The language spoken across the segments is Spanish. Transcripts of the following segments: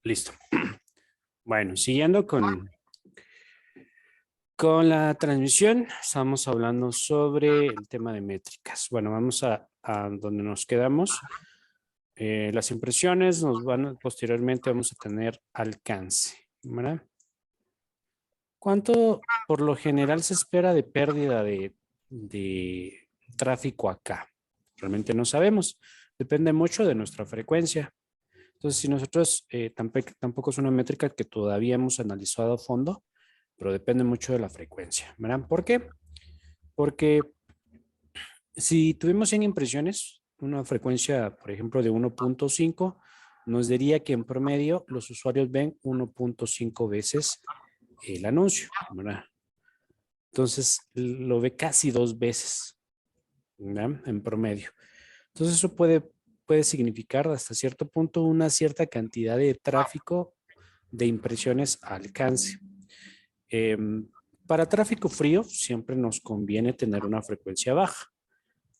Listo. Bueno, siguiendo con la transmisión, estamos hablando sobre el tema de métricas. Bueno, vamos a donde nos quedamos. Las impresiones posteriormente vamos a tener alcance, ¿verdad? ¿Cuánto por lo general se espera de pérdida de tráfico acá? Realmente no sabemos. Depende mucho de nuestra frecuencia. Entonces, si nosotros tampoco es una métrica que todavía hemos analizado a fondo, pero depende mucho de la frecuencia, ¿verdad? ¿Por qué? Porque si tuvimos 100 impresiones, una frecuencia, por ejemplo, de 1.5, nos diría que en promedio los usuarios ven 1.5 veces el anuncio, ¿verdad? Entonces, lo ve casi 2 veces, ¿verdad? En promedio. Entonces, eso puede significar hasta cierto punto una cierta cantidad de tráfico de impresiones a alcance. Eh, para tráfico frío, siempre nos conviene tener una frecuencia baja.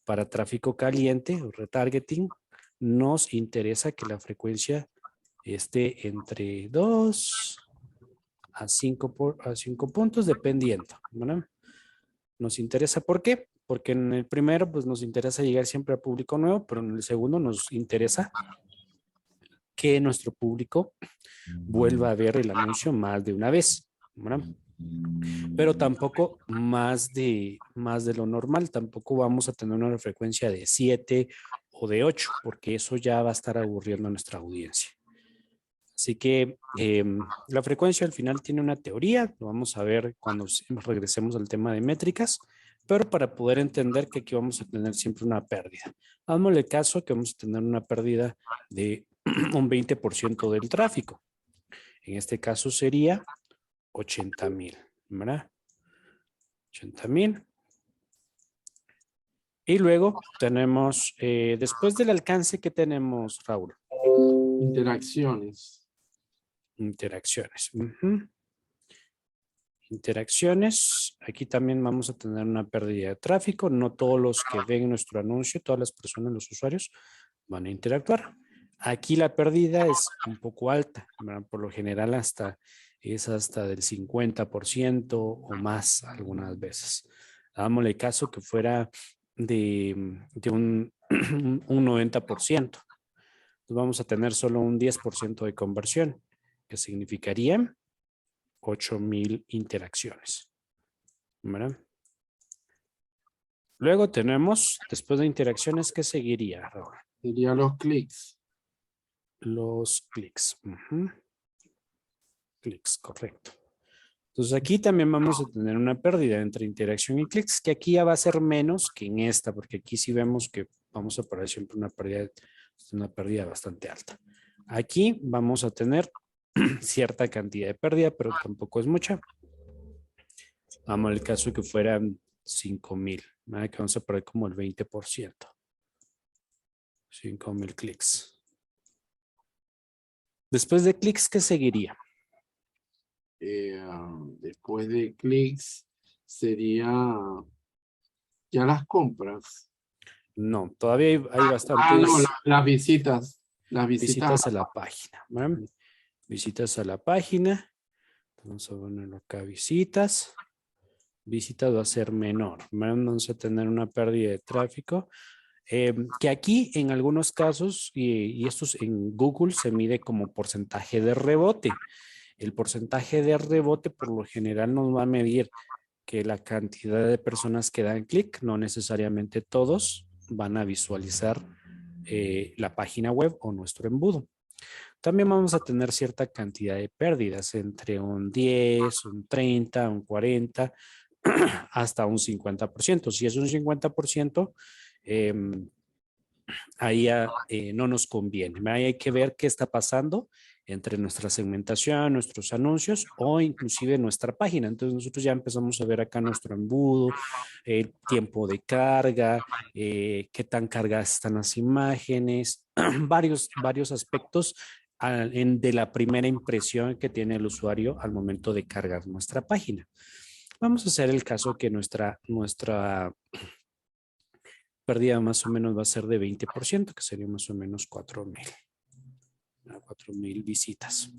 Para tráfico caliente o retargeting, nos interesa que la frecuencia esté entre 2 a 5 puntos, dependiendo, ¿verdad? Nos interesa, ¿por qué? Porque en el primero, pues nos interesa llegar siempre al público nuevo, pero en el segundo nos interesa que nuestro público vuelva a ver el anuncio más de una vez, ¿verdad? Pero tampoco más de lo normal, tampoco vamos a tener una frecuencia de 7 o de 8, porque eso ya va a estar aburriendo a nuestra audiencia. Así que la frecuencia al final tiene una teoría, lo vamos a ver cuando regresemos al tema de métricas, pero para poder entender que aquí vamos a tener siempre una pérdida. Hagámosle caso que vamos a tener una pérdida de un 20% del tráfico. En este caso sería 80,000, ¿verdad? 80,000. Y luego tenemos, después del alcance, ¿qué tenemos, Raúl? Interacciones. Interacciones. Interacciones. Aquí también vamos a tener una pérdida de tráfico. No todos los que ven nuestro anuncio, todas las personas, los usuarios, van a interactuar. Aquí la pérdida es un poco alta, ¿verdad? Por lo general es hasta del 50% o más algunas veces. Hagámosle caso que fuera de un 90%. Entonces vamos a tener solo un 10% de conversión, que significaría 8,000 interacciones, ¿verdad? Luego tenemos, después de interacciones, ¿qué seguiría, Raúl? Sería los clics. Los clics. Clics, correcto. Entonces aquí también vamos a tener una pérdida entre interacción y clics, que aquí ya va a ser menos que en esta, porque aquí sí vemos que vamos a poner siempre una pérdida bastante alta. Aquí vamos a tener cierta cantidad de pérdida, pero tampoco es mucha. Vamos al caso que fueran 5,000, ¿verdad? Que vamos a poner como el 20%. 5,000 clics. Después de clics, ¿qué seguiría? Después de clics sería ya las compras. No, todavía hay No, bastantes las visitas. Las visitas. visitas a la página, ¿verdad? Visitas a la página. Vamos a ponerlo acá, visitas. Visitas va a ser menor, ¿verdad? Vamos a tener una pérdida de tráfico. Que aquí en algunos casos, y esto en Google se mide como porcentaje de rebote. El porcentaje de rebote por lo general nos va a medir que la cantidad de personas que dan clic, no necesariamente todos van a visualizar la página web o nuestro embudo. También vamos a tener cierta cantidad de pérdidas, entre un 10, un 30, un 40, hasta un 50%. Si es un 50%, ahí no nos conviene. Ahí hay que ver qué está pasando entre nuestra segmentación, nuestros anuncios o inclusive nuestra página. Entonces nosotros ya empezamos a ver acá nuestro embudo, el tiempo de carga, qué tan cargadas están las imágenes, varios aspectos de la primera impresión que tiene el usuario al momento de cargar nuestra página. Vamos a hacer el caso que nuestra pérdida más o menos va a ser de 20%, que sería más o menos 4,000. A 4,000 visitas.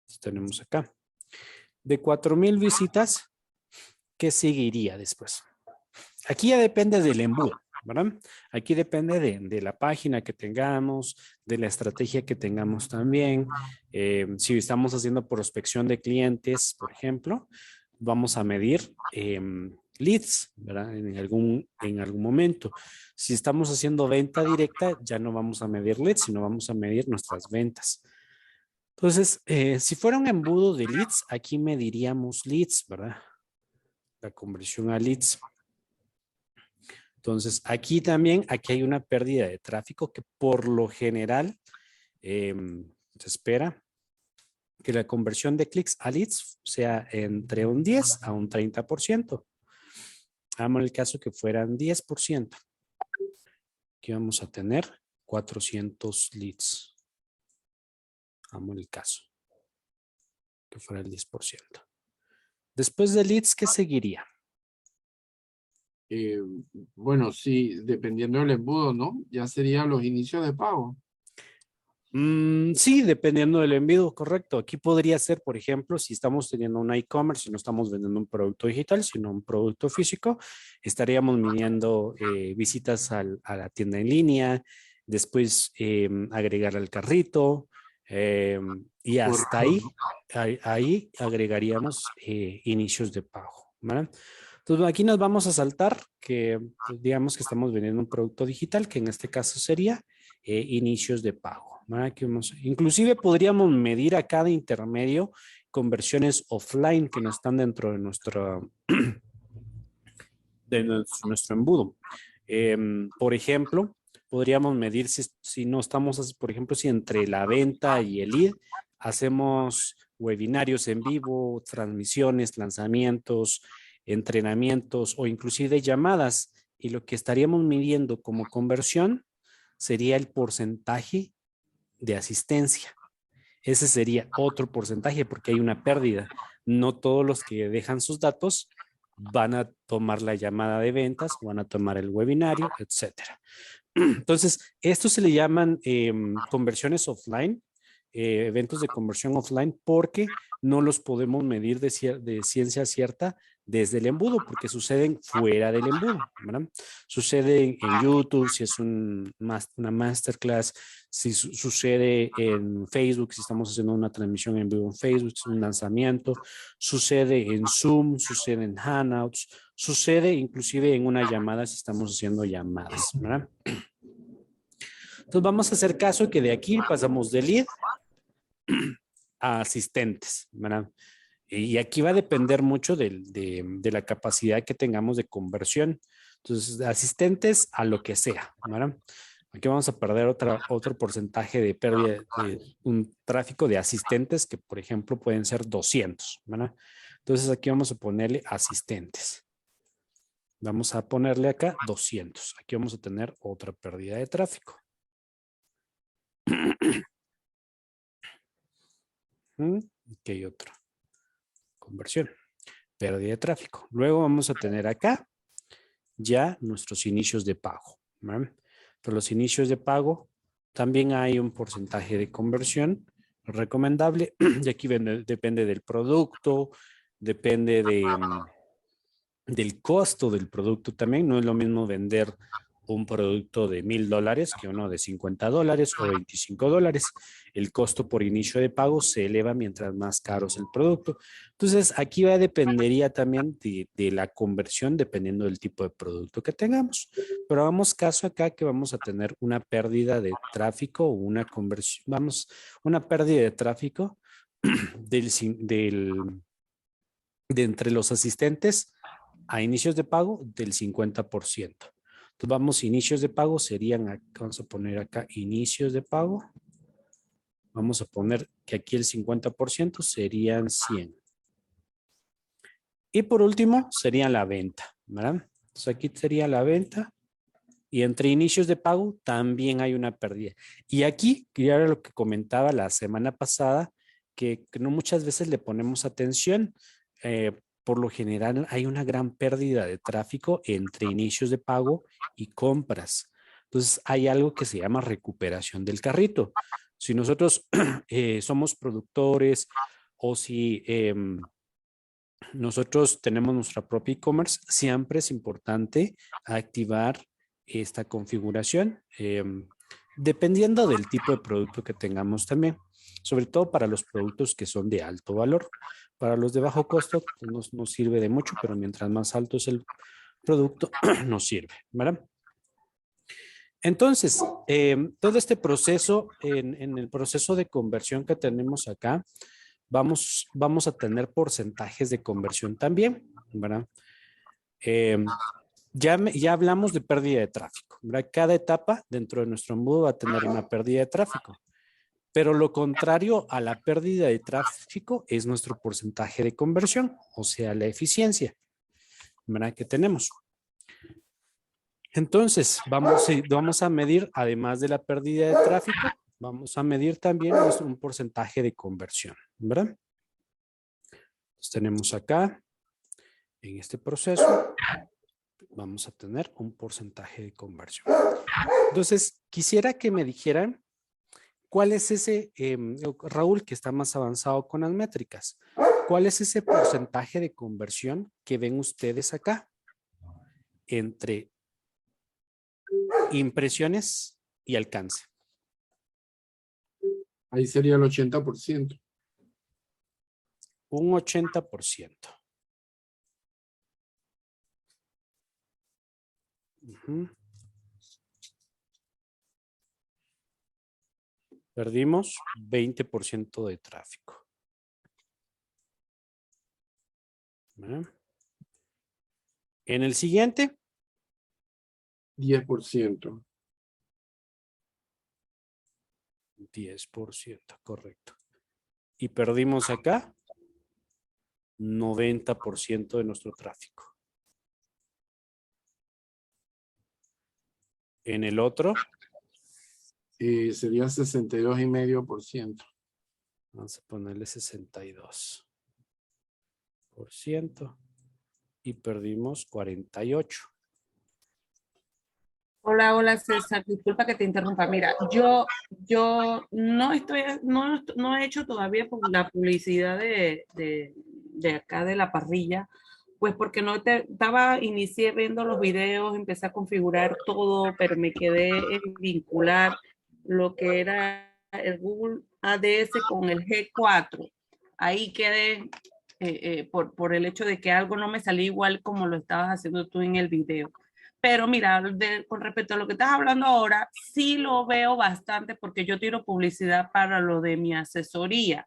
Entonces, tenemos acá. De 4,000 visitas, ¿qué seguiría después? Aquí ya depende del embudo, ¿verdad? Aquí depende de la página que tengamos, de la estrategia que tengamos también. Si estamos haciendo prospección de clientes, por ejemplo, vamos a medir leads, ¿verdad? En algún momento. Si estamos haciendo venta directa, ya no vamos a medir leads, sino vamos a medir nuestras ventas. Entonces, si fuera un embudo de leads, aquí mediríamos leads, ¿verdad? La conversión a leads. Entonces, aquí hay una pérdida de tráfico que por lo general se espera que la conversión de clics a leads sea entre un 10 a un 30%. Hagamos el caso que fueran 10%. Aquí vamos a tener 400 leads. Hagamos el caso que fuera el 10%. Después de leads, ¿qué seguiría? Bueno, sí, dependiendo del embudo, ¿no? Ya serían los inicios de pago. Sí, dependiendo del envío, correcto. Aquí podría ser, por ejemplo, si estamos teniendo un e-commerce y no estamos vendiendo un producto digital, sino un producto físico, estaríamos midiendo visitas a la tienda en línea, después agregar al carrito y hasta ahí agregaríamos inicios de pago, ¿verdad? Entonces aquí nos vamos a saltar que pues, digamos que estamos vendiendo un producto digital, que en este caso sería inicios de pago. Aquí inclusive podríamos medir a cada intermedio conversiones offline que no están dentro de nuestro embudo. Por ejemplo, podríamos medir si no estamos, por ejemplo, si entre la venta y el lead hacemos webinarios en vivo, transmisiones, lanzamientos, entrenamientos o inclusive llamadas, y lo que estaríamos midiendo como conversión sería el porcentaje de asistencia. Ese sería otro porcentaje porque hay una pérdida. No todos los que dejan sus datos van a tomar la llamada de ventas, van a tomar el webinario, etcétera. Entonces, esto se le llaman conversiones offline, eventos de conversión offline, porque no los podemos medir de ciencia cierta desde el embudo, porque suceden fuera del embudo, ¿verdad? Sucede en YouTube, si es una masterclass, si sucede en Facebook, si estamos haciendo una transmisión en vivo en Facebook, un lanzamiento, sucede en Zoom, sucede en Hangouts, sucede inclusive en una llamada si estamos haciendo llamadas, ¿verdad? Entonces vamos a hacer caso que de aquí pasamos de lead a asistentes, ¿verdad? Y aquí va a depender mucho de la capacidad que tengamos de conversión. Entonces, de asistentes a lo que sea, ¿verdad? Aquí vamos a perder otro porcentaje de pérdida de un tráfico de asistentes que, por ejemplo, pueden ser 200, ¿verdad? Entonces, aquí vamos a ponerle asistentes. Vamos a ponerle acá 200. Aquí vamos a tener otra pérdida de tráfico. Ok, otro. Conversión. Pérdida de tráfico. Luego vamos a tener acá ya nuestros inicios de pago, ¿verdad? Pero los inicios de pago también hay un porcentaje de conversión recomendable y aquí depende del producto, depende del costo del producto también. No es lo mismo vender un producto de $1,000 que uno de $50 o $25. El costo por inicio de pago se eleva mientras más caro es el producto. Entonces, aquí dependería también de la conversión dependiendo del tipo de producto que tengamos. Pero hagamos caso acá que vamos a tener una pérdida de tráfico o una conversión, una pérdida de tráfico de entre los asistentes a inicios de pago del 50%. Entonces vamos, inicios de pago serían, vamos a poner acá inicios de pago. Vamos a poner que aquí el 50% serían 100. Y por último sería la venta, ¿verdad? Entonces aquí sería la venta. Y entre inicios de pago también hay una pérdida. Y aquí, que era lo que comentaba la semana pasada, que no muchas veces le ponemos atención. Por lo general hay una gran pérdida de tráfico entre inicios de pago y compras. Entonces hay algo que se llama recuperación del carrito. Si nosotros somos productores o si nosotros tenemos nuestra propia e-commerce, siempre es importante activar esta configuración, dependiendo del tipo de producto que tengamos también, sobre todo para los productos que son de alto valor. Para los de bajo costo pues, no sirve de mucho, pero mientras más alto es el producto, nos sirve, ¿verdad? Entonces, todo este proceso, en el proceso de conversión que tenemos acá, vamos a tener porcentajes de conversión también, ¿verdad? Ya hablamos de pérdida de tráfico, ¿verdad? Cada etapa dentro de nuestro embudo va a tener una pérdida de tráfico, pero lo contrario a la pérdida de tráfico es nuestro porcentaje de conversión, o sea, la eficiencia, ¿verdad? Que tenemos. Entonces, vamos a medir, además de la pérdida de tráfico, vamos a medir también un porcentaje de conversión, ¿verdad? Entonces, tenemos acá, en este proceso, vamos a tener un porcentaje de conversión. Entonces, quisiera que me dijeran cuál es ese, Raúl, que está más avanzado con las métricas, cuál es ese porcentaje de conversión que ven ustedes acá entre impresiones y alcance. Ahí sería el 80%. Un 80%. Perdimos 20% de tráfico. En el siguiente. 10%. 10%, correcto. Y perdimos acá 90% de nuestro tráfico. En el otro. Sería 62,5%. Vamos a ponerle 62%. Y perdimos 48%. Hola, hola César, disculpa que te interrumpa. Mira, yo no he hecho todavía la publicidad de acá de la parrilla, pues porque inicié viendo los videos, empecé a configurar todo, pero me quedé en vincular lo que era el Google ADS con el G4. Ahí quedé por el hecho de que algo no me salía igual como lo estabas haciendo tú en el video. Pero mira, con respecto a lo que estás hablando ahora, sí lo veo bastante porque yo tiro publicidad para lo de mi asesoría.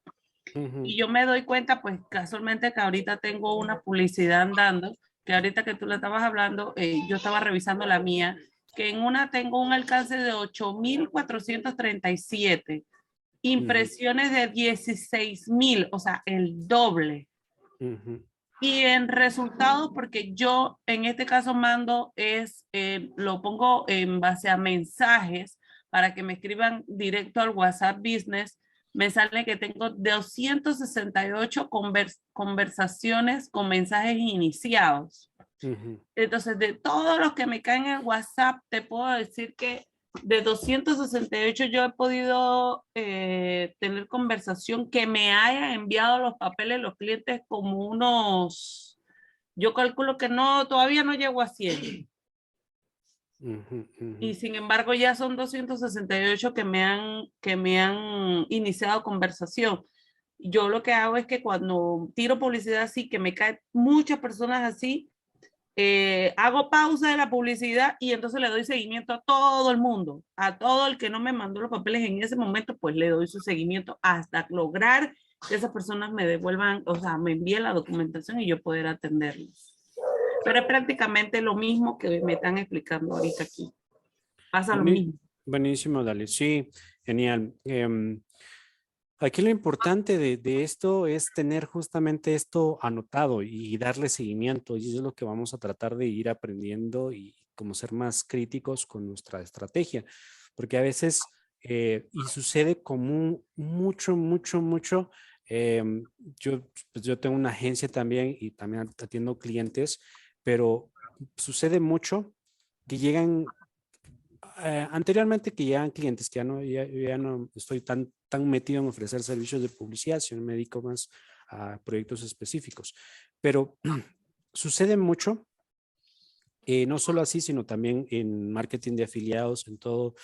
Y yo me doy cuenta, pues casualmente que ahorita tengo una publicidad andando, que ahorita que tú le estabas hablando, yo estaba revisando la mía, que en una tengo un alcance de 8,437, impresiones de 16,000, o sea, el doble. Y en resultados, porque yo en este caso mando lo pongo en base a mensajes para que me escriban directo al WhatsApp Business, me sale que tengo 268 conversaciones con mensajes iniciados. Entonces, de todos los que me caen en WhatsApp, te puedo decir que de 268 yo he podido tener conversación que me hayan enviado los papeles los clientes como unos, yo calculo que no, todavía no llego a 100. Y sin embargo ya son 268 que me han iniciado conversación. Yo lo que hago es que cuando tiro publicidad así, que me caen muchas personas así, hago pausa de la publicidad y entonces le doy seguimiento a todo el mundo, a todo el que no me mandó los papeles en ese momento, pues le doy su seguimiento hasta lograr que esas personas me devuelvan, o sea, me envíen la documentación y yo poder atenderlos. Pero es prácticamente lo mismo que me están explicando ahorita aquí. Pasa lo mismo. Buenísimo, Dale. Sí, genial. Aquí lo importante de esto es tener justamente esto anotado y darle seguimiento. Y eso es lo que vamos a tratar de ir aprendiendo y como ser más críticos con nuestra estrategia. Porque a veces, y sucede como mucho. Yo tengo una agencia también y también atiendo clientes, pero sucede mucho que llegan Anteriormente que llegan clientes, que ya no estoy tan metido en ofrecer servicios de publicidad, sino me dedico más a proyectos específicos. Pero sucede mucho, no solo así, sino también en marketing de afiliados, en todo.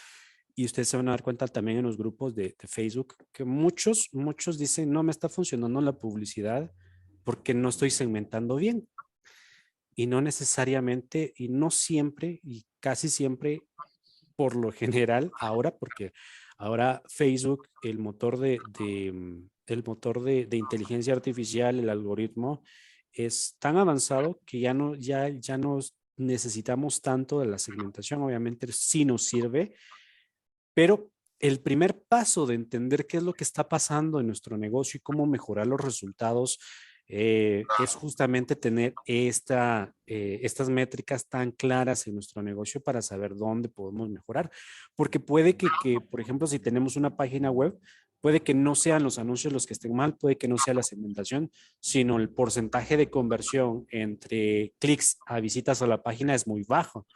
Y ustedes se van a dar cuenta también en los grupos de Facebook, que muchos dicen, no me está funcionando la publicidad porque no estoy segmentando bien. Y no necesariamente, y no siempre, y casi siempre, por lo general, ahora, porque ahora Facebook, el motor de inteligencia artificial, el algoritmo, es tan avanzado que ya no necesitamos tanto de la segmentación. Obviamente sí nos sirve, pero el primer paso de entender qué es lo que está pasando en nuestro negocio y cómo mejorar los resultados es justamente tener estas métricas tan claras en nuestro negocio para saber dónde podemos mejorar. Porque puede que, por ejemplo, si tenemos una página web, puede que no sean los anuncios los que estén mal, puede que no sea la segmentación, sino el porcentaje de conversión entre clics a visitas a la página es muy bajo.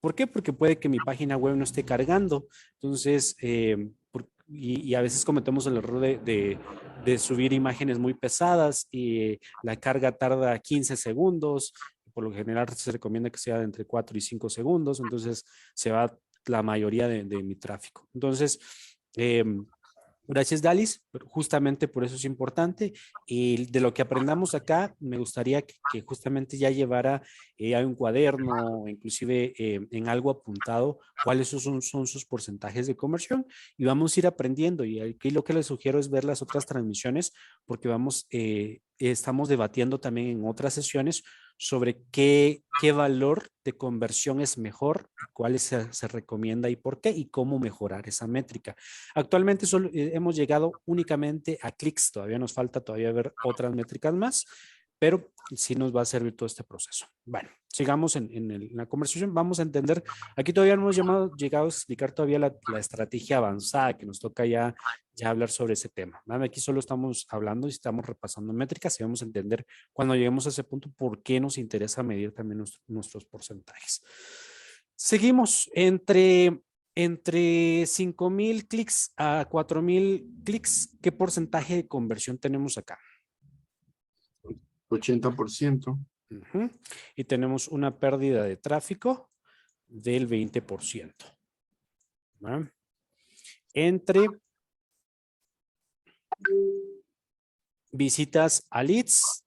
¿Por qué? Porque puede que mi página web no esté cargando. Entonces, y a veces cometemos el error de subir imágenes muy pesadas y la carga tarda 15 segundos. Por lo general se recomienda que sea de entre 4 y 5 segundos. Entonces, se va la mayoría de mi tráfico. Entonces, gracias, Dalis. Justamente por eso es importante. Y de lo que aprendamos acá, me gustaría que justamente ya llevara a un cuaderno, inclusive en algo apuntado, cuáles son sus porcentajes de conversión. Y vamos a ir aprendiendo. Y aquí lo que les sugiero es ver las otras transmisiones, porque estamos debatiendo también en otras sesiones sobre qué valor de conversión es mejor, cuáles se recomienda y por qué, y cómo mejorar esa métrica. Actualmente solo hemos llegado únicamente a clics, todavía nos falta ver otras métricas más, pero sí nos va a servir todo este proceso. Bueno, sigamos en la conversación, vamos a entender, aquí todavía no hemos llegado a explicar todavía la estrategia avanzada que nos toca ya hablar sobre ese tema. ¿Vale? Aquí solo estamos hablando y estamos repasando métricas y vamos a entender cuando lleguemos a ese punto por qué nos interesa medir también nuestros porcentajes. Seguimos entre 5,000 clics a 4,000 clics. ¿Qué porcentaje de conversión tenemos acá? 80%. Y tenemos una pérdida de tráfico del 20%. ¿Vale? Entre visitas a leads,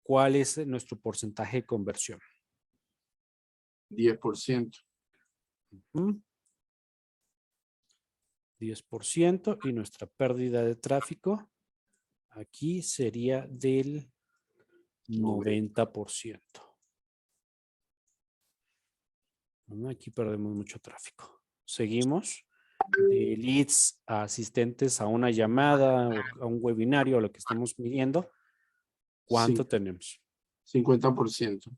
¿cuál es nuestro porcentaje de conversión? 10%. 10%, y nuestra pérdida de tráfico aquí sería del 90%. Aquí perdemos mucho tráfico. Seguimos. De leads a asistentes a una llamada o a un webinario, a lo que estamos midiendo. ¿Cuánto tenemos? 50%.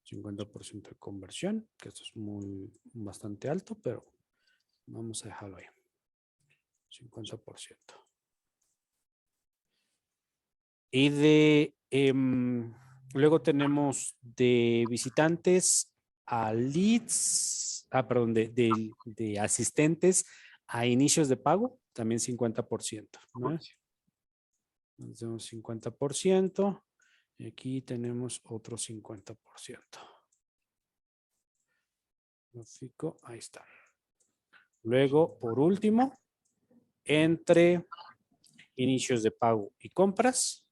50% de conversión, que esto es bastante alto, pero vamos a dejarlo ahí. 50%. Y luego tenemos de visitantes a leads, perdón, de asistentes a inicios de pago, también 50%. ¿no? Tenemos 50%. Y aquí tenemos otro 50%. Gráfico, ahí está. Luego, por último, entre inicios de pago y compras,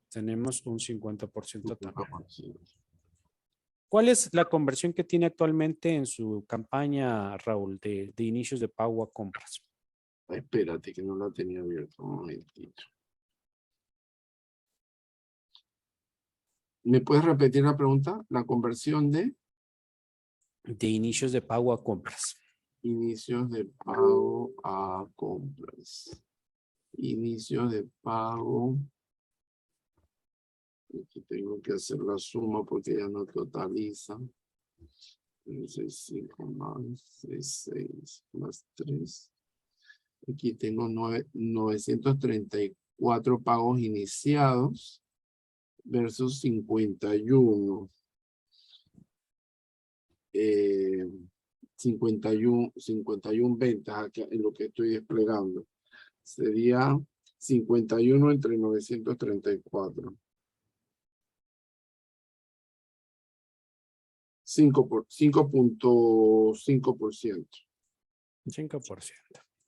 tenemos un 50% también. ¿Cuál es la conversión que tiene actualmente en su campaña, Raúl, de inicios de pago a compras? Espérate, que no la tenía abierta. Un momentito. ¿Me puedes repetir la pregunta? La conversión de inicios de pago a compras. Inicios de pago a compras. Inicios de pago. Aquí tengo que hacer la suma porque ya no totaliza. 6,5 más 6 más 3. Aquí tengo 934 pagos iniciados versus 51. eh, 51 ventas aquí en lo que estoy desplegando. Sería 51 entre 934. 5.5%. 5%.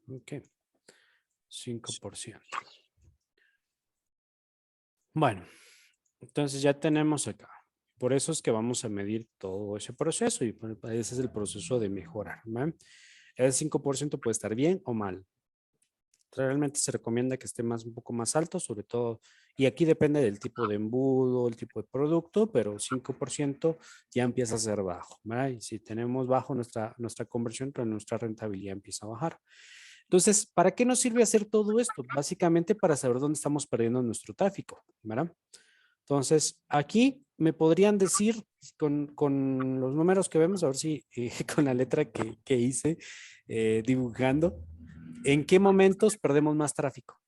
Ok. 5%. Bueno, entonces ya tenemos acá. Por eso es que vamos a medir todo ese proceso y ese es el proceso de mejorar, ¿vale? El 5% puede estar bien o mal. Realmente se recomienda que esté un poco más alto, sobre todo, y aquí depende del tipo de embudo, el tipo de producto, pero 5% ya empieza a ser bajo, ¿verdad? Y si tenemos bajo nuestra conversión, pues nuestra rentabilidad empieza a bajar. Entonces, ¿para qué nos sirve hacer todo esto? Básicamente para saber dónde estamos perdiendo nuestro tráfico, ¿verdad? Entonces, aquí me podrían decir con los números que vemos, a ver si con la letra que hice dibujando, ¿en qué momentos perdemos más tráfico?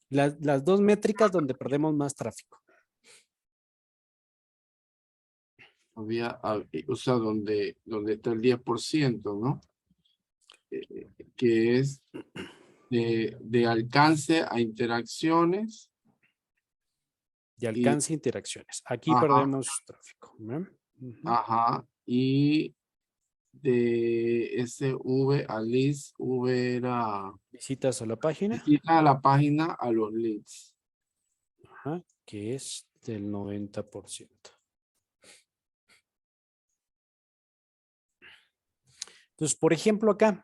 Las dos métricas donde perdemos más tráfico. O sea, donde está el 10%, ¿no? Que es de alcance a interacciones. De Y, alcance e interacciones. Aquí ajá, perdemos tráfico, ¿verdad? ajá, y de SV a leads, V era Visitas a la página, visita a la página a los leads. ajá, que es del 90%. Entonces, por ejemplo, acá,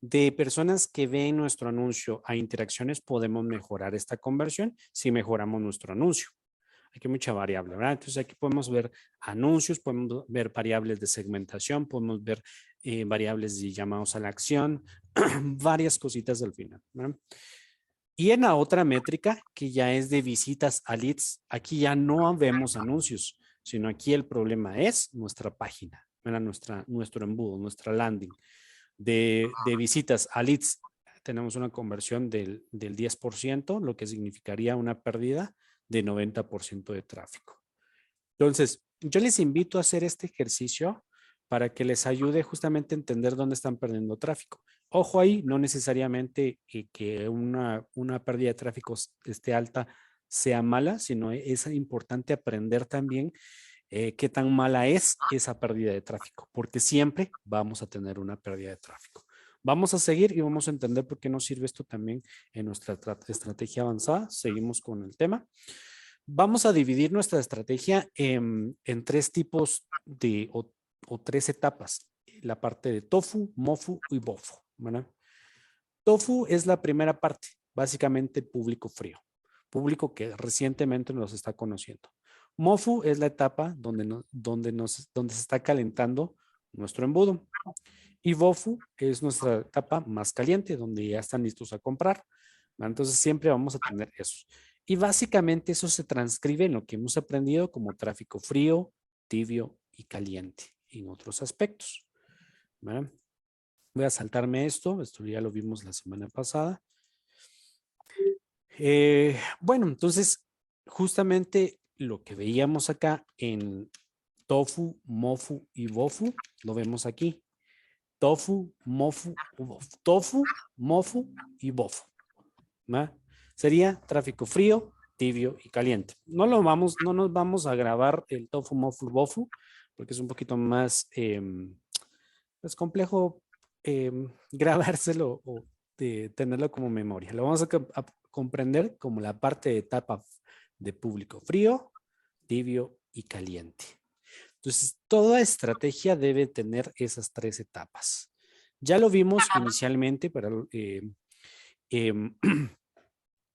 de personas que ven nuestro anuncio a interacciones, podemos mejorar esta conversión si mejoramos nuestro anuncio. Aquí hay mucha variable, ¿verdad? Entonces aquí podemos ver anuncios, podemos ver variables de segmentación, podemos ver variables de llamados a la acción, varias cositas al final, ¿verdad? Y en la otra métrica, que ya es de visitas a leads, aquí ya no vemos anuncios, sino aquí el problema es nuestra página, ¿verdad? Nuestro embudo, nuestra landing. De visitas a leads, tenemos una conversión del 10%, lo que significaría una pérdida de 90% de tráfico. Entonces, yo les invito a hacer este ejercicio para que les ayude justamente a entender dónde están perdiendo tráfico. Ojo ahí, no necesariamente que una pérdida de tráfico esté alta sea mala, sino es importante aprender también qué tan mala es esa pérdida de tráfico, porque siempre vamos a tener una pérdida de tráfico. Vamos a seguir y vamos a entender por qué nos sirve esto también en nuestra estrategia avanzada. Seguimos con el tema. Vamos a dividir nuestra estrategia en tres tipos o tres etapas. La parte de tofu, mofu y bofu, ¿verdad? Tofu es la primera parte, básicamente público frío, público que recientemente nos está conociendo. Mofu es la etapa donde se está calentando nuestro embudo. Y bofu es nuestra etapa más caliente, donde ya están listos a comprar. Entonces siempre vamos a tener eso. Y básicamente eso se transcribe en lo que hemos aprendido como tráfico frío, tibio y caliente en otros aspectos. ¿Verdad? Voy a saltarme esto ya lo vimos la semana pasada. Bueno, entonces justamente lo que veíamos acá en tofu, mofu y bofu, lo vemos aquí. Tofu, mofu, bofu. Tofu, mofu y bofu. ¿Va? Sería tráfico frío, tibio y caliente. No nos vamos a grabar el tofu, mofu, bofu, porque es un poquito más pues complejo grabárselo o tenerlo como memoria. Lo vamos a comprender como la parte de etapa de público frío, tibio y caliente. Entonces, toda estrategia debe tener esas tres etapas. Ya lo vimos inicialmente, pero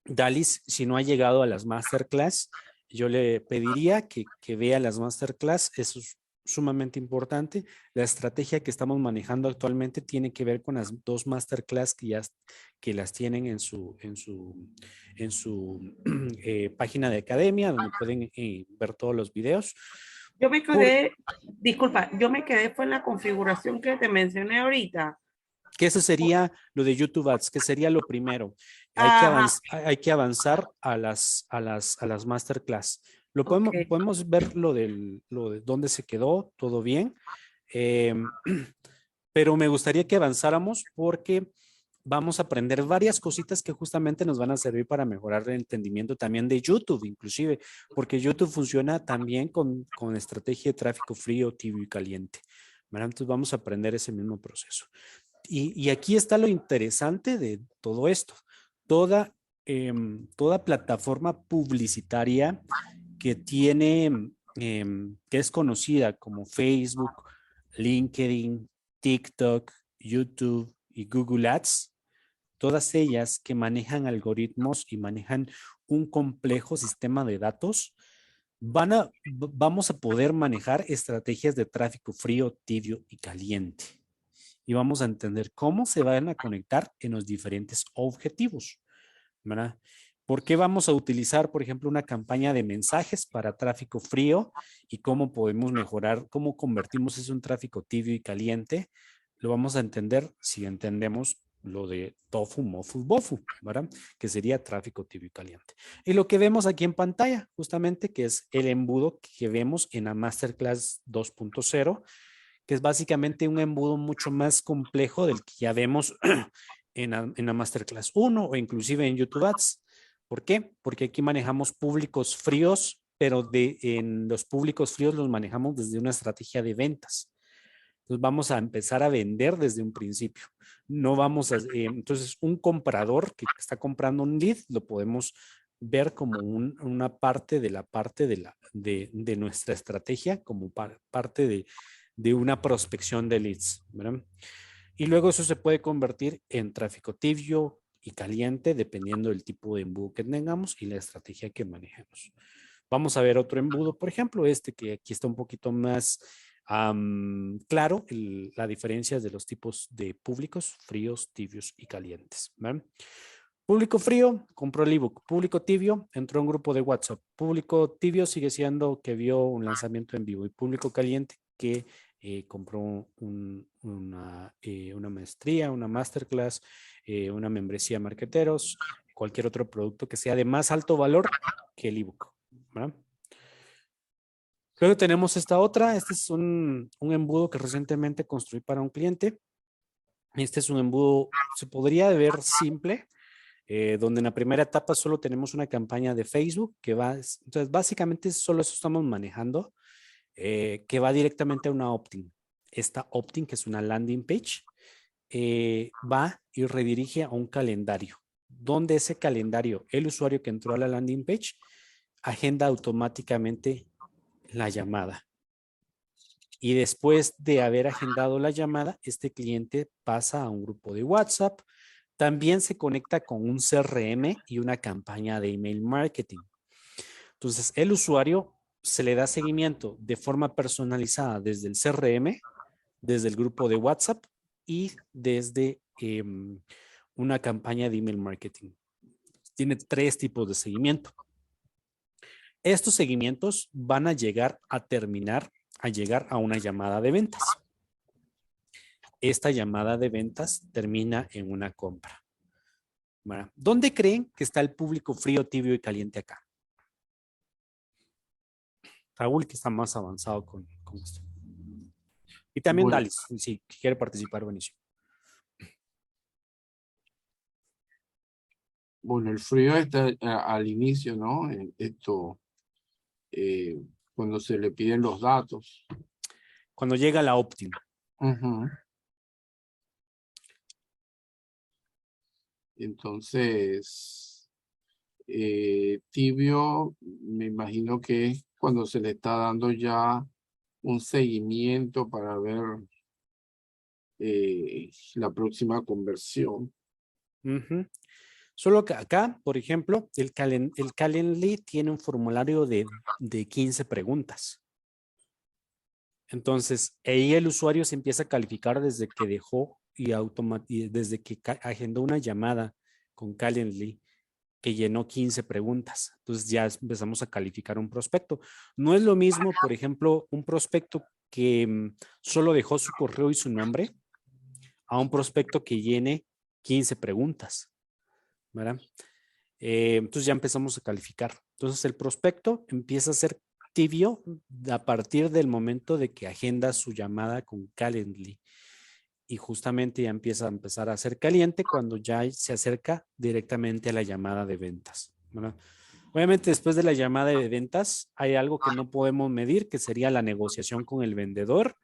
Dalis, si no ha llegado a las masterclass, yo le pediría que vea las masterclass. Eso es sumamente importante. La estrategia que estamos manejando actualmente tiene que ver con las dos masterclass que las tienen en su página de academia, donde pueden ver todos los videos. Yo me quedé, disculpa, yo me quedé fue en la configuración que te mencioné ahorita. Que eso sería lo de YouTube Ads, que sería lo primero. Ajá. Hay que avanzar a las masterclass. Okay. Podemos ver lo de dónde se quedó, todo bien. Pero me gustaría que avanzáramos porque vamos a aprender varias cositas que justamente nos van a servir para mejorar el entendimiento también de YouTube, inclusive, porque YouTube funciona también con estrategia de tráfico frío, tibio y caliente, ¿verdad? Entonces vamos a aprender ese mismo proceso. Y aquí está lo interesante de todo esto. Toda plataforma publicitaria que tiene, que es conocida como Facebook, LinkedIn, TikTok, YouTube y Google Ads, todas ellas que manejan algoritmos y manejan un complejo sistema de datos, vamos a poder manejar estrategias de tráfico frío, tibio y caliente. Y vamos a entender cómo se van a conectar en los diferentes objetivos, ¿verdad? ¿Por qué vamos a utilizar, por ejemplo, una campaña de mensajes para tráfico frío y cómo podemos mejorar, cómo convertimos eso en tráfico tibio y caliente? Lo vamos a entender si entendemos lo de tofu, mofu, bofu, ¿verdad? Que sería tráfico tibio y caliente. Y lo que vemos aquí en pantalla, justamente, que es el embudo que vemos en la Masterclass 2.0, que es básicamente un embudo mucho más complejo del que ya vemos en la Masterclass 1 o inclusive en YouTube Ads. ¿Por qué? Porque aquí manejamos públicos fríos, pero en los públicos fríos los manejamos desde una estrategia de ventas. Entonces vamos a empezar a vender desde un principio. No vamos a, entonces un comprador que está comprando un lead lo podemos ver como una parte de nuestra estrategia, como parte de una prospección de leads, ¿verdad? Y luego eso se puede convertir en tráfico tibio y caliente dependiendo del tipo de embudo que tengamos y la estrategia que manejemos. Vamos a ver otro embudo, por ejemplo, que aquí está un poquito más claro, la diferencia de los tipos de públicos, fríos, tibios y calientes, ¿verdad? Público frío, compró el ebook. Público tibio, entró a un grupo de WhatsApp. Público tibio sigue siendo que vio un lanzamiento en vivo. Y público caliente que compró una maestría, una masterclass, una membresía de marqueteros, cualquier otro producto que sea de más alto valor que el ebook, ¿verdad? Luego tenemos esta otra. Este es un embudo que recientemente construí para un cliente. Este es un embudo, se podría ver simple, donde en la primera etapa solo tenemos una campaña de Facebook que va, entonces básicamente solo eso estamos manejando, que va directamente a una opt-in. Esta opt-in, que es una landing page, va y redirige a un calendario, donde ese calendario, el usuario que entró a la landing page, agenda automáticamente la llamada. Y después de haber agendado la llamada, este cliente pasa a un grupo de WhatsApp. También se conecta con un CRM y una campaña de email marketing. Entonces, el usuario se le da seguimiento de forma personalizada desde el CRM, desde el grupo de WhatsApp y desde una campaña de email marketing. Tiene 3 tipos de seguimiento. Estos seguimientos van a llegar a una llamada de ventas. Esta llamada de ventas termina en una compra. Bueno, ¿dónde creen que está el público frío, tibio y caliente acá? Raúl, que está más avanzado con esto. Y también Bueno, Dalis, si quiere participar, buenísimo. bueno, el frío está al inicio, ¿no? Cuando se le piden los datos. Cuando llega la opt-in. Ujú. Entonces, tibio, me imagino que es cuando se le está dando ya un seguimiento para ver la próxima conversión. Uh-huh. Solo que acá, por ejemplo, el Calendly tiene un formulario de 15 preguntas. Entonces, ahí el usuario se empieza a calificar desde que dejó y desde que agendó una llamada con Calendly que llenó 15 preguntas. Entonces ya empezamos a calificar un prospecto. No es lo mismo, por ejemplo, un prospecto que solo dejó su correo y su nombre a un prospecto que llene 15 preguntas, ¿verdad? Entonces ya empezamos a calificar. Entonces el prospecto empieza a ser tibio a partir del momento de que agenda su llamada con Calendly. Y justamente ya empieza a empezar a ser caliente cuando ya se acerca directamente a la llamada de ventas, ¿verdad? Obviamente después de la llamada de ventas hay algo que no podemos medir, que sería la negociación con el vendedor,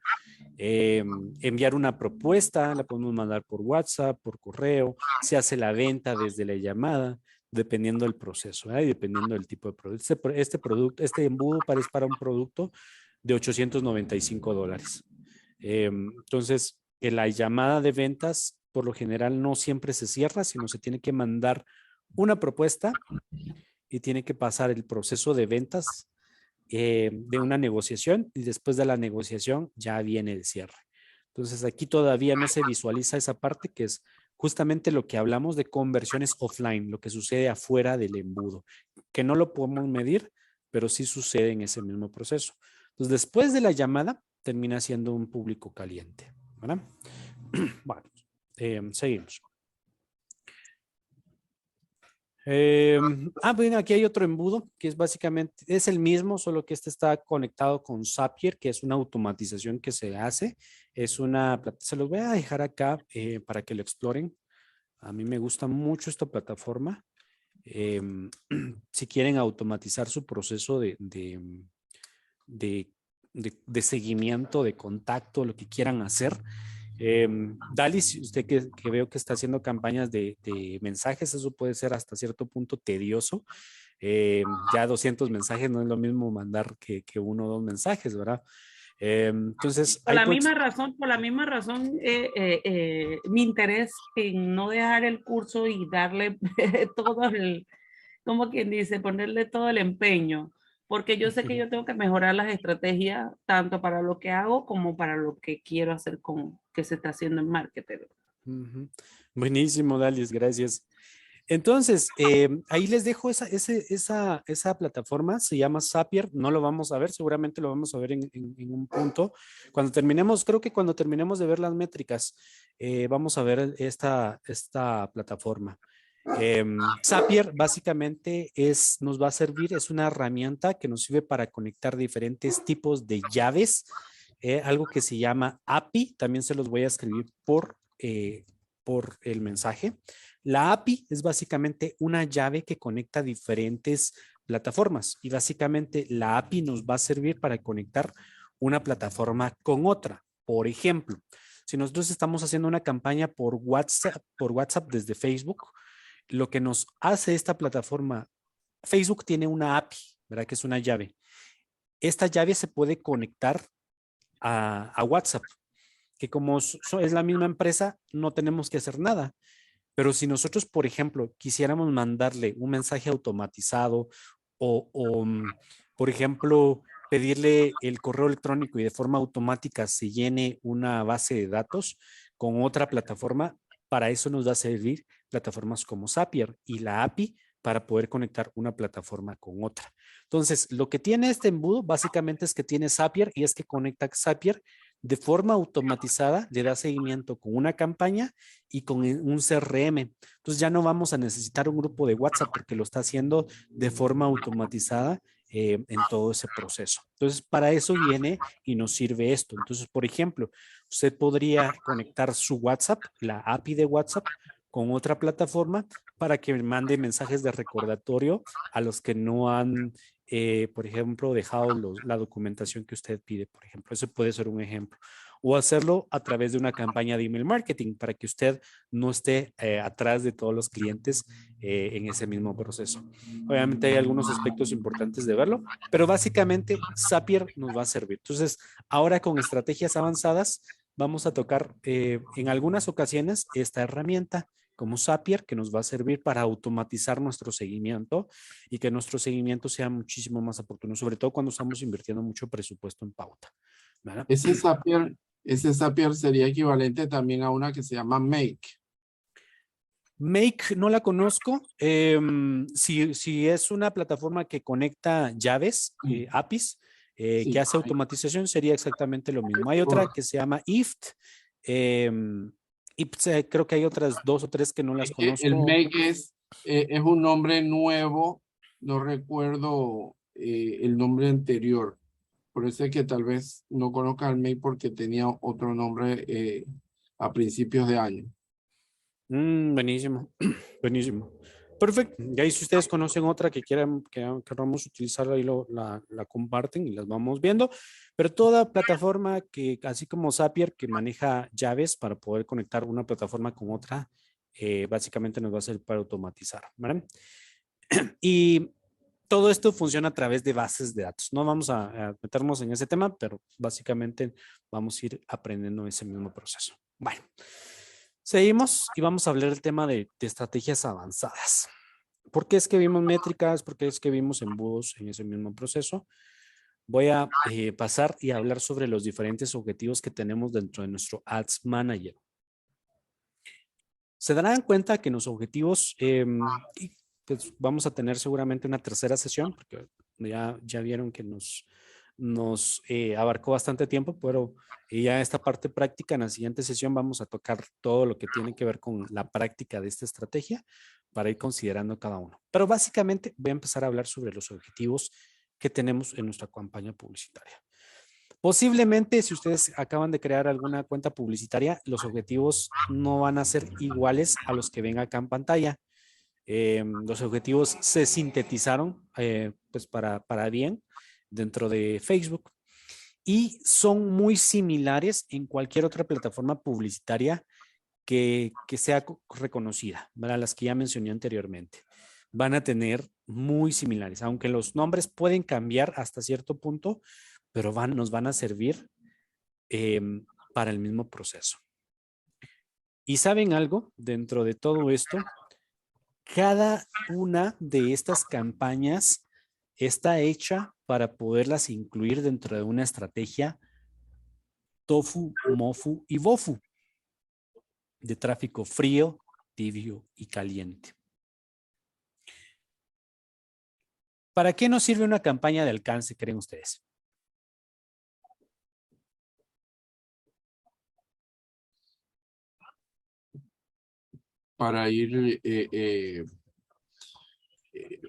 enviar una propuesta, la podemos mandar por WhatsApp, por correo, se hace la venta desde la llamada, dependiendo del proceso, ¿verdad? Y dependiendo del tipo de producto. Este embudo parece para un producto de $895. Entonces, la llamada de ventas por lo general no siempre se cierra, sino se tiene que mandar una propuesta y tiene que pasar el proceso de ventas de una negociación y después de la negociación ya viene el cierre. Entonces aquí todavía no se visualiza esa parte que es justamente lo que hablamos de conversiones offline, lo que sucede afuera del embudo, que no lo podemos medir, pero sí sucede en ese mismo proceso. Entonces después de la llamada termina siendo un público caliente, ¿verdad? Bueno, seguimos. Bueno, aquí hay otro embudo que es básicamente, es el mismo, solo que este está conectado con Zapier, que es una automatización que se hace. Es una, se los voy a dejar acá para que lo exploren. A mí me gusta mucho esta plataforma. Si quieren automatizar su proceso de seguimiento, de contacto, lo que quieran hacer. Dali, si usted que veo que está haciendo campañas de mensajes, eso puede ser hasta cierto punto tedioso. Ya 200 mensajes no es lo mismo mandar que uno o dos mensajes, ¿verdad? Entonces, por la misma razón, mi interés en no dejar el curso y darle todo el, como quien dice, ponerle todo el empeño, porque yo sé que yo tengo que mejorar las estrategias tanto para lo que hago como para lo que quiero hacer con que se está haciendo en marketing. Buenísimo, Dalis, gracias. Entonces, ahí les dejo esa plataforma, se llama Zapier, no lo vamos a ver, seguramente lo vamos a ver en un punto. Cuando terminemos, creo que cuando terminemos de ver las métricas, vamos a ver esta plataforma. Zapier básicamente nos va a servir, es una herramienta que nos sirve para conectar diferentes tipos de llaves, algo que se llama API, también se los voy a escribir por el mensaje. La API es básicamente una llave que conecta diferentes plataformas y básicamente la API nos va a servir para conectar una plataforma con otra. Por ejemplo, si nosotros estamos haciendo una campaña por WhatsApp desde Facebook, lo que nos hace esta plataforma, Facebook tiene una API, ¿verdad? Que es una llave. Esta llave se puede conectar a WhatsApp, que como es la misma empresa, no tenemos que hacer nada. Pero si nosotros, por ejemplo, quisiéramos mandarle un mensaje automatizado o por ejemplo, pedirle el correo electrónico y de forma automática se llene una base de datos con otra plataforma, para eso nos va a servir plataformas como Zapier y la API para poder conectar una plataforma con otra. Entonces, lo que tiene este embudo básicamente es que tiene Zapier y es que conecta Zapier de forma automatizada, le da seguimiento con una campaña y con un CRM. Entonces ya no vamos a necesitar un grupo de WhatsApp porque lo está haciendo de forma automatizada en todo ese proceso. Entonces para eso viene y nos sirve esto. Entonces, por ejemplo, usted podría conectar su WhatsApp, la API de WhatsApp, con otra plataforma para que mande mensajes de recordatorio a los que no han por ejemplo, dejado la documentación que usted pide, por ejemplo. Eso puede ser un ejemplo. O hacerlo a través de una campaña de email marketing para que usted no esté atrás de todos los clientes en ese mismo proceso. Obviamente hay algunos aspectos importantes de verlo, pero básicamente Zapier nos va a servir. Entonces, ahora con estrategias avanzadas, vamos a tocar en algunas ocasiones esta herramienta como Zapier, que nos va a servir para automatizar nuestro seguimiento y que nuestro seguimiento sea muchísimo más oportuno, sobre todo cuando estamos invirtiendo mucho presupuesto en pauta, ¿verdad? Ese Zapier sería equivalente también a una que se llama Make. Make no la conozco. Si es una plataforma que conecta llaves, APIs, Sí. que hace automatización, sería exactamente lo mismo. Hay otra que se llama IFT. Y creo que hay otras 2 o 3 que no las conozco. El Make es un nombre nuevo, no recuerdo el nombre anterior. Por eso es que tal vez no conozca el mail porque tenía otro nombre a principios de año. Buenísimo, buenísimo. Perfecto. Y ahí si ustedes conocen otra que quieran que queramos utilizar, ahí la comparten y las vamos viendo. Pero toda plataforma que, así como Zapier, que maneja llaves para poder conectar una plataforma con otra, básicamente nos va a servir para automatizar, ¿vale? Y todo esto funciona a través de bases de datos. No vamos a meternos en ese tema, pero básicamente vamos a ir aprendiendo ese mismo proceso. Bueno, seguimos y vamos a hablar del tema de estrategias avanzadas. ¿Por qué es que vimos métricas? ¿Por qué es que vimos embudos en ese mismo proceso? Voy a pasar y hablar sobre los diferentes objetivos que tenemos dentro de nuestro Ads Manager. Se darán cuenta que los objetivos, pues vamos a tener seguramente una tercera sesión, porque ya vieron que nos abarcó bastante tiempo, pero ya esta parte práctica, en la siguiente sesión vamos a tocar todo lo que tiene que ver con la práctica de esta estrategia para ir considerando cada uno. Pero básicamente voy a empezar a hablar sobre los objetivos que tenemos en nuestra campaña publicitaria. Posiblemente, si ustedes acaban de crear alguna cuenta publicitaria, los objetivos no van a ser iguales a los que ven acá en pantalla. Los objetivos se sintetizaron pues para bien dentro de Facebook y son muy similares en cualquier otra plataforma publicitaria que sea reconocida, ¿verdad? Las que ya mencioné anteriormente. Van a tener muy similares, aunque los nombres pueden cambiar hasta cierto punto, pero nos van a servir para el mismo proceso. ¿Y saben algo? Dentro de todo esto, cada una de estas campañas está hecha para poderlas incluir dentro de una estrategia TOFU, MOFU y BOFU de tráfico frío, tibio y caliente. ¿Para qué nos sirve una campaña de alcance, creen ustedes? Para ir